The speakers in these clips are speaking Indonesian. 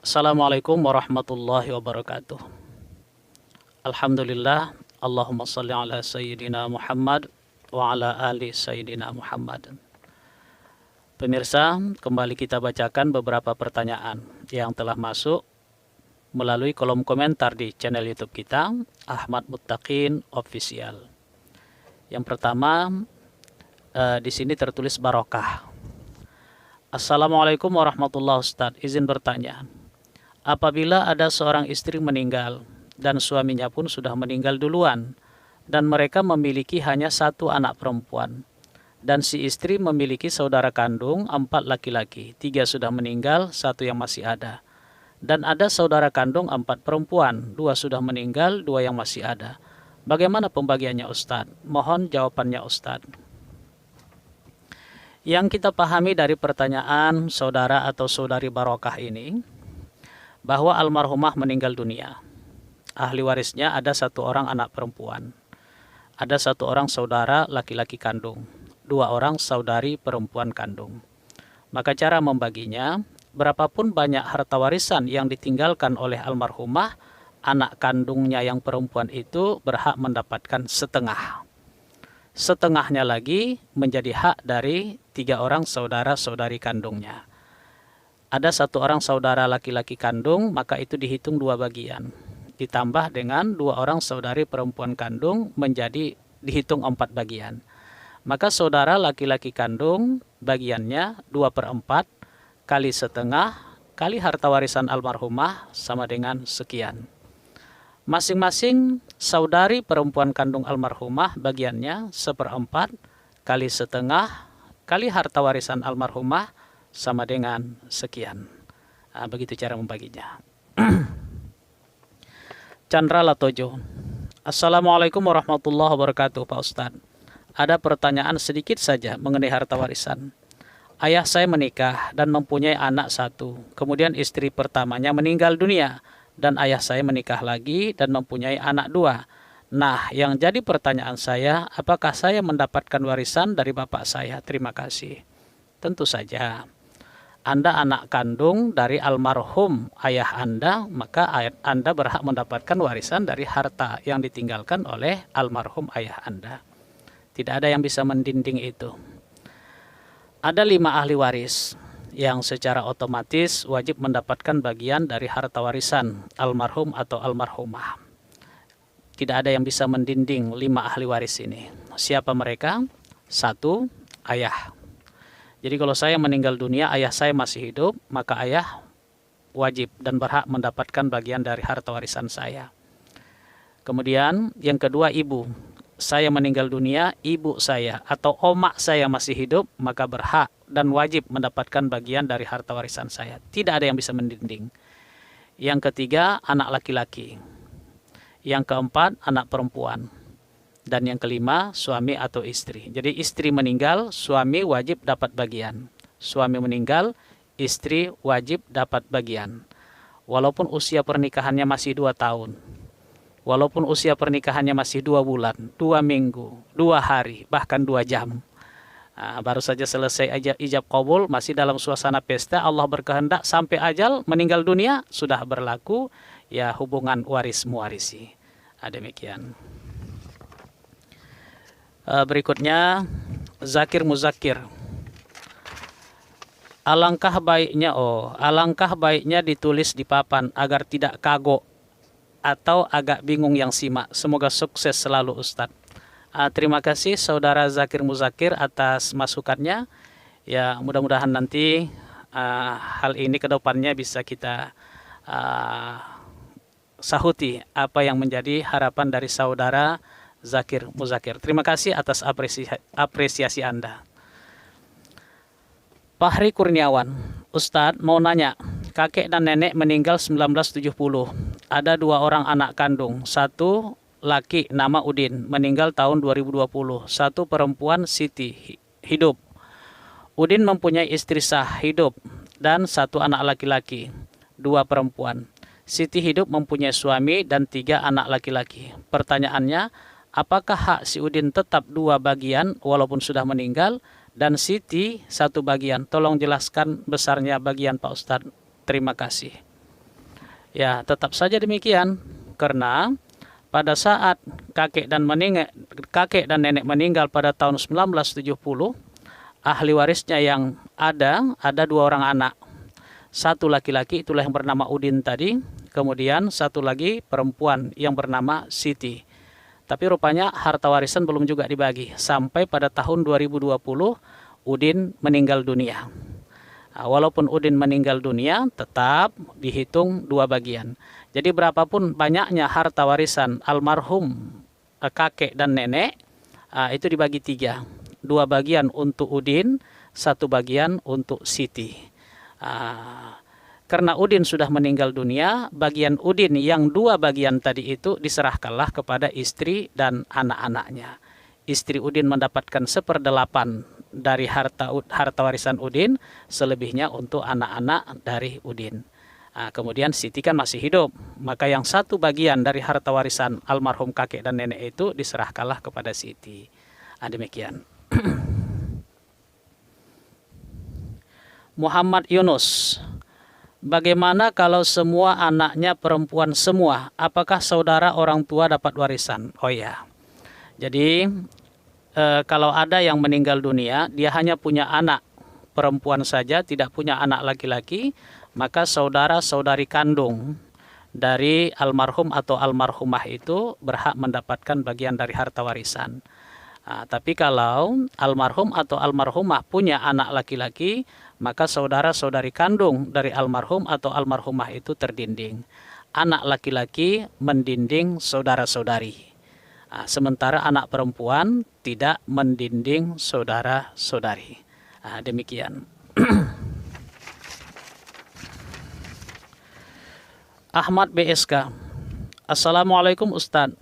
Assalamualaikum warahmatullahi wabarakatuh. Alhamdulillah, Allahumma salli ala Sayyidina Muhammad wa ala ali Sayyidina Muhammad. Pemirsa, kembali kita bacakan beberapa pertanyaan yang telah masuk melalui kolom komentar di channel YouTube kita, Ahmad Muttaqin Official. Yang pertama, di sini tertulis barokah. Assalamualaikum warahmatullahi wabarakatuh. Izin bertanya, apabila ada seorang istri meninggal dan suaminya pun sudah meninggal duluan dan mereka memiliki hanya satu anak perempuan, dan si istri memiliki saudara kandung 4 laki-laki, 3 sudah meninggal, 1 yang masih ada, dan ada saudara kandung 4 perempuan, 2 sudah meninggal, 2 yang masih ada. Bagaimana pembagiannya Ustadz? Mohon jawabannya Ustadz. Yang kita pahami dari pertanyaan saudara atau saudari barokah ini, bahwa almarhumah meninggal dunia. Ahli warisnya ada 1 orang anak perempuan, ada 1 orang saudara laki-laki kandung, 2 orang saudari perempuan kandung. Maka cara membaginya, berapapun banyak harta warisan yang ditinggalkan oleh almarhumah, anak kandungnya yang perempuan itu berhak mendapatkan setengah. Setengahnya lagi menjadi hak dari 3 orang saudara-saudari kandungnya. Ada 1 orang saudara laki-laki kandung, maka itu dihitung 2 bagian. Ditambah dengan 2 orang saudari perempuan kandung menjadi dihitung 4 bagian. Maka saudara laki-laki kandung bagiannya 2/4 kali setengah kali harta warisan almarhumah sama dengan sekian. Masing-masing saudari perempuan kandung almarhumah bagiannya 1/4 kali setengah kali harta warisan almarhumah sama dengan sekian. Begitu cara membaginya. Chandra Latojo. Assalamualaikum warahmatullahi wabarakatuh Pak Ustadz. Ada pertanyaan sedikit saja mengenai harta warisan. Ayah saya menikah dan mempunyai anak 1. Kemudian istri pertamanya meninggal dunia dan ayah saya menikah lagi dan mempunyai anak 2. Nah, yang jadi pertanyaan saya, apakah saya mendapatkan warisan dari bapak saya? Terima kasih. Tentu saja. Anda anak kandung dari almarhum ayah Anda, maka Anda berhak mendapatkan warisan dari harta yang ditinggalkan oleh almarhum ayah Anda. Tidak ada yang bisa mendinding itu. Ada 5 ahli waris yang secara otomatis wajib mendapatkan bagian dari harta warisan almarhum atau almarhumah. Tidak ada yang bisa mendinding 5 ahli waris ini. Siapa mereka? 1, ayah. Jadi kalau saya meninggal dunia, ayah saya masih hidup, maka ayah wajib dan berhak mendapatkan bagian dari harta warisan saya. Kemudian yang kedua, ibu. Saya meninggal dunia, ibu saya atau omak saya masih hidup, maka berhak dan wajib mendapatkan bagian dari harta warisan saya. Tidak ada yang bisa mendinding. Yang ketiga, anak laki-laki. Yang keempat, anak perempuan. Dan yang kelima, suami atau istri. Jadi istri meninggal, suami wajib dapat bagian. Suami meninggal, istri wajib dapat bagian. Walaupun usia pernikahannya masih 2 tahun. Walaupun usia pernikahannya masih 2 bulan, 2 minggu, 2 hari, bahkan 2 jam. Baru saja selesai ijab qabul, masih dalam suasana pesta, Allah berkehendak sampai ajal meninggal dunia, sudah berlaku ya hubungan waris-mewarisi. Demikian. Berikutnya Zakir Muzakir. Alangkah baiknya ditulis di papan agar tidak kagok atau agak bingung yang simak. Semoga sukses selalu Ustadz. Terima kasih saudara Zakir Muzakir atas masukannya. Ya, mudah-mudahan nanti hal ini ke depannya bisa kita sahuti apa yang menjadi harapan dari saudara Zakir Muzakir. Terima kasih atas apresiasi Anda. Fahri Kurniawan. Ustadz mau nanya, kakek dan nenek meninggal 1970. Ada 2 orang anak kandung. 1 laki nama Udin, meninggal tahun 2020. 1 perempuan Siti, hidup. Udin mempunyai istri sah, hidup, dan 1 anak laki-laki, 2 perempuan. Siti hidup mempunyai suami dan 3 anak laki-laki. Pertanyaannya, apakah hak si Udin tetap 2 bagian walaupun sudah meninggal, dan Siti 1 bagian? Tolong jelaskan besarnya bagian Pak Ustadz. Terima kasih. Ya, tetap saja demikian, karena pada saat kakek dan nenek meninggal pada tahun 1970, ahli warisnya yang ada dua orang anak. Satu laki-laki, itulah yang bernama Udin tadi, kemudian satu lagi perempuan yang bernama Siti. Tapi rupanya harta warisan belum juga dibagi sampai pada tahun 2020 Udin meninggal dunia. Nah, walaupun Udin meninggal dunia, tetap dihitung dua bagian. Jadi berapapun banyaknya harta warisan almarhum kakek dan nenek, itu dibagi tiga. Dua bagian untuk Udin, satu bagian untuk Siti. Karena Udin sudah meninggal dunia, bagian Udin yang dua bagian tadi itu diserahkanlah kepada istri dan anak-anaknya. Istri Udin mendapatkan 1/8 dari harta warisan Udin, selebihnya untuk anak-anak dari Udin. Kemudian Siti kan masih hidup, maka yang satu bagian dari harta warisan almarhum kakek dan nenek itu diserahkanlah kepada Siti. Demikian. Muhammad Yunus, bagaimana kalau semua anaknya perempuan semua? Apakah saudara orang tua dapat warisan? Oh ya, jadi kalau ada yang meninggal dunia, dia hanya punya anak perempuan saja, tidak punya anak laki-laki, maka saudara-saudari kandung dari almarhum atau almarhumah itu berhak mendapatkan bagian dari harta warisan. Tapi kalau almarhum atau almarhumah punya anak laki-laki, maka saudara-saudari kandung dari almarhum atau almarhumah itu terdinding. Anak laki-laki mendinding saudara-saudari. Sementara anak perempuan tidak mendinding saudara-saudari. Demikian. Ahmad BSK, Assalamualaikum Ustadz.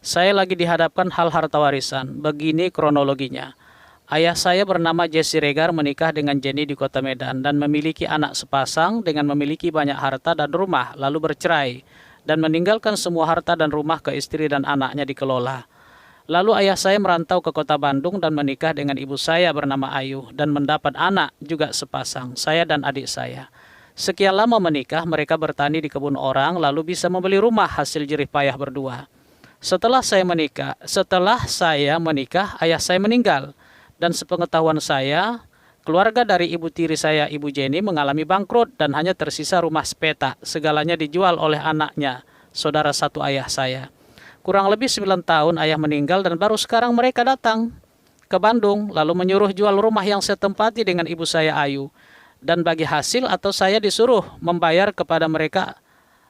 Saya lagi dihadapkan hal harta warisan. Begini kronologinya. Ayah saya bernama Jesse Regar menikah dengan Jenny di kota Medan dan memiliki anak sepasang dengan memiliki banyak harta dan rumah, lalu bercerai dan meninggalkan semua harta dan rumah ke istri dan anaknya dikelola. Lalu ayah saya merantau ke kota Bandung dan menikah dengan ibu saya bernama Ayu dan mendapat anak juga sepasang, saya dan adik saya. Sekian lama menikah, mereka bertani di kebun orang lalu bisa membeli rumah hasil jerih payah berdua. Setelah saya menikah, ayah saya meninggal. Dan sepengetahuan saya, keluarga dari ibu tiri saya, Ibu Jenny, mengalami bangkrut dan hanya tersisa rumah sepetak. Segalanya dijual oleh anaknya, saudara satu ayah saya. Kurang lebih 9 tahun ayah meninggal dan baru sekarang mereka datang ke Bandung, lalu menyuruh jual rumah yang saya tempati dengan ibu saya Ayu. Dan bagi hasil atau saya disuruh membayar kepada mereka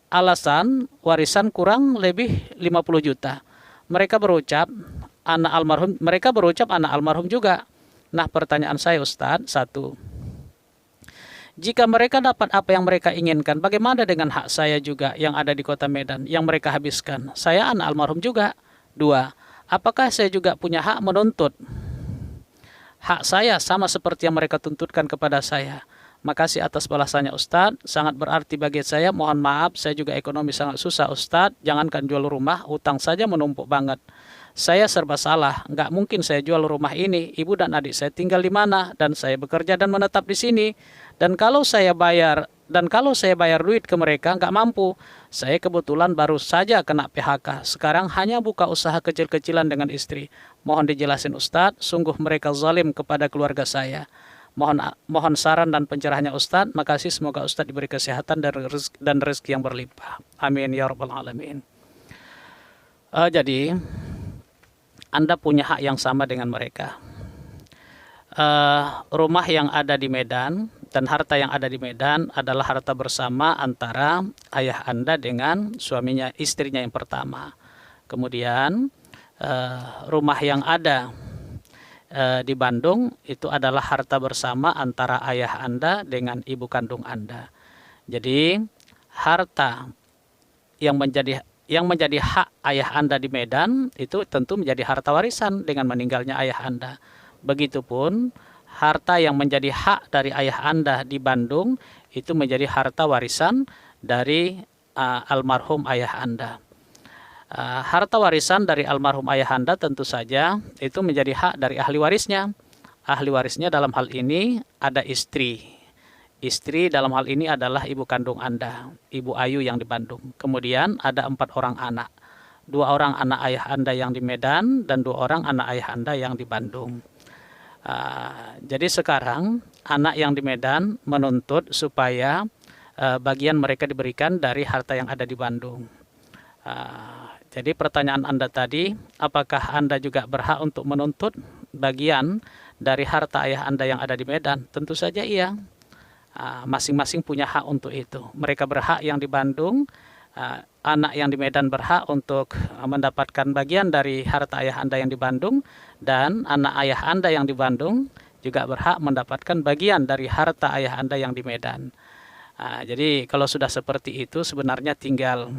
alasan warisan kurang lebih 50 juta. Mereka berucap anak almarhum juga. Nah, pertanyaan saya Ustadz, satu, jika mereka dapat apa yang mereka inginkan, bagaimana dengan hak saya juga yang ada di kota Medan yang mereka habiskan? Saya anak almarhum juga. Dua, apakah saya juga punya hak menuntut hak saya sama seperti yang mereka tuntutkan kepada saya? Makasih atas balasannya Ustadz, sangat berarti bagi saya. Mohon maaf, saya juga ekonomi sangat susah Ustadz. Jangankan jual rumah, utang saja menumpuk banget. Saya serba salah, nggak mungkin saya jual rumah ini. Ibu dan adik saya tinggal di mana, dan saya bekerja dan menetap di sini. Dan kalau saya bayar duit ke mereka nggak mampu. Saya kebetulan baru saja kena PHK. Sekarang hanya buka usaha kecil-kecilan dengan istri. Mohon dijelasin Ustadz, sungguh mereka zalim kepada keluarga saya. Mohon saran dan pencerahannya Ustadz. Makasih, semoga Ustadz diberi kesehatan dan rezeki yang berlimpah. Amin ya rabbal alamin. Jadi Anda punya hak yang sama dengan mereka. Rumah yang ada di Medan dan harta yang ada di Medan adalah harta bersama antara ayah Anda dengan suaminya, istrinya yang pertama. Kemudian rumah yang ada di Bandung itu adalah harta bersama antara ayah Anda dengan ibu kandung Anda. Jadi harta yang menjadi hak ayah Anda di Medan itu tentu menjadi harta warisan dengan meninggalnya ayah Anda. Begitupun harta yang menjadi hak dari ayah Anda di Bandung itu menjadi harta warisan dari almarhum ayah Anda. Harta warisan dari almarhum ayah Anda tentu saja itu menjadi hak dari ahli warisnya. Ahli warisnya dalam hal ini ada istri Istri dalam hal ini adalah ibu kandung Anda, Ibu Ayu yang di Bandung. Kemudian ada 4 orang anak. 2 orang anak ayah Anda yang di Medan dan 2 orang anak ayah Anda yang di Bandung. Jadi sekarang anak yang di Medan menuntut supaya bagian mereka diberikan dari harta yang ada di Bandung. Jadi pertanyaan Anda tadi, apakah Anda juga berhak untuk menuntut bagian dari harta ayah Anda yang ada di Medan? Tentu saja iya. Masing-masing punya hak untuk itu. Mereka berhak yang di Bandung, anak yang di Medan berhak untuk mendapatkan bagian dari harta ayah Anda yang di Bandung, dan anak ayah Anda yang di Bandung juga berhak mendapatkan bagian dari harta ayah Anda yang di Medan. Jadi kalau sudah seperti itu sebenarnya tinggal